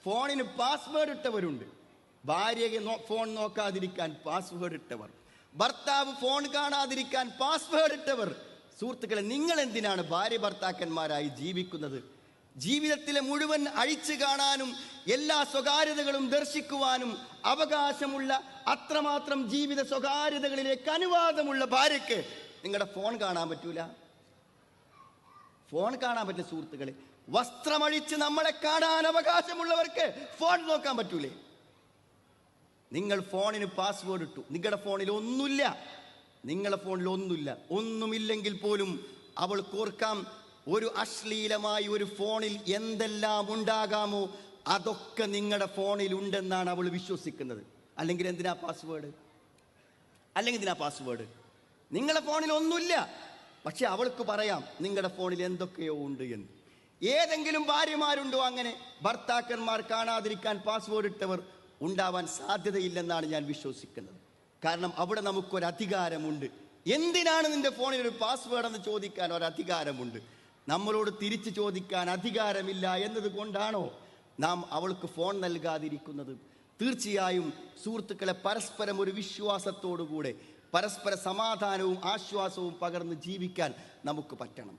ഫോണിന് പാസ്വേഡ് ഇട്ടവരുണ്ട്. ഭാര്യയെ phone നോക്കാതിരിക്കാൻ password ഇട്ടവർ, ഭർത്താവ് ഫോൺ കാണാതിരിക്കാൻ പാസ്വേഡ് ഇട്ടവർ. സുഹൃത്തുക്കളെ, നിങ്ങൾ എന്തിനാണ് ഭാര്യ ഭർത്താക്കന്മാരായി ജീവിക്കുന്നത്? ജീവിതത്തിലെ മുഴുവൻ അഴിച്ചു കാണാനും എല്ലാ സ്വകാര്യതകളും ദർശിക്കുവാനും അവകാശമുള്ള അത്രമാത്രം ജീവിത സ്വകാര്യതകളിലേക്ക് അനുവാദമുള്ള ഭാര്യയ്ക്ക് നിങ്ങളുടെ ഫോൺ കാണാൻ പറ്റൂല? ഫോൺ കാണാൻ പറ്റില്ല സുഹൃത്തുക്കളെ. വസ്ത്രമഴിച്ച് നമ്മളെ കാണാൻ അവകാശമുള്ളവർക്ക് ഫോൺ നോക്കാൻ പറ്റൂലേ? നിങ്ങൾ ഫോണിന് പാസ്വേഡ് ഇട്ടു, നിങ്ങളുടെ ഫോണിൽ ഒന്നുമില്ല, നിങ്ങളുടെ ഫോണിൽ ഒന്നുമില്ല. ഒന്നുമില്ലെങ്കിൽ പോലും അവൾ കോർക്കാം, ഒരു അശ്ലീലമായി ഒരു ഫോണിൽ എന്തെല്ലാം ഉണ്ടാകാമോ അതൊക്കെ നിങ്ങളുടെ ഫോണിൽ ഉണ്ടെന്നാണ് അവൾ വിശ്വസിക്കുന്നത്. അല്ലെങ്കിൽ എന്തിനാ പാസ്വേഡ്? നിങ്ങളുടെ ഫോണിൽ ഒന്നുമില്ല, പക്ഷെ അവൾക്ക് പറയാം നിങ്ങളുടെ ഫോണിൽ എന്തൊക്കെയോ ഉണ്ട് എന്ന്. ഏതെങ്കിലും ഭാര്യമാരുണ്ടോ അങ്ങനെ ഭർത്താക്കന്മാർ കാണാതിരിക്കാൻ പാസ്വേഡ് ഇട്ടവർ? ഉണ്ടാവാൻ സാധ്യതയില്ലെന്നാണ് ഞാൻ വിശ്വസിക്കുന്നത്. കാരണം അവിടെ നമുക്കൊരധികാരമുണ്ട്. എന്തിനാണ് നിന്റെ ഫോണിൽ ഒരു പാസ്വേഡ് എന്ന് ചോദിക്കാൻ ഒരധികാരമുണ്ട്. നമ്മളോട് തിരിച്ചു ചോദിക്കാൻ അധികാരമില്ല എന്നതുകൊണ്ടാണോ നാം അവൾക്ക് ഫോൺ നൽകാതിരിക്കുന്നത്? തീർച്ചയായും സുഹൃത്തുക്കളെ, പരസ്പരം ഒരു വിശ്വാസത്തോടുകൂടെ പരസ്പര സമാധാനവും ആശ്വാസവും പകർന്ന് ജീവിക്കാൻ നമുക്ക് പറ്റണം.